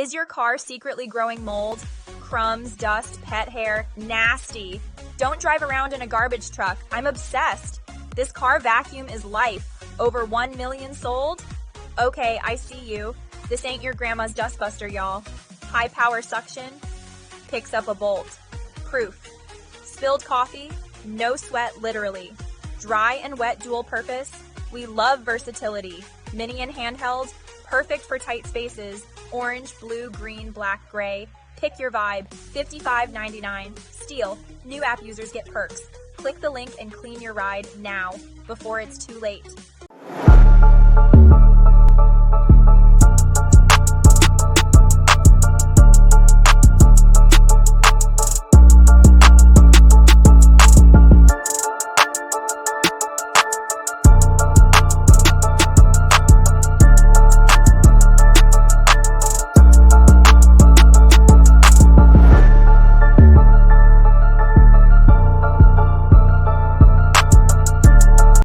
Is your car secretly growing mold? Crumbs, dust, pet hair, nasty. Don't drive around in a garbage truck. I'm obsessed. This car vacuum is life. Over 1 million sold? Okay, I see you. This ain't your grandma's dustbuster, y'all. High power suction picks up a bolt. Proof. Spilled coffee? No sweat, literally. Dry and wet dual purpose? We love versatility. Mini and handheld? Perfect for tight spaces. Orange, blue, green, black, gray. Pick your vibe. $55.99. Steal. New app users get perks. Click the link and clean your ride now, before it's too late.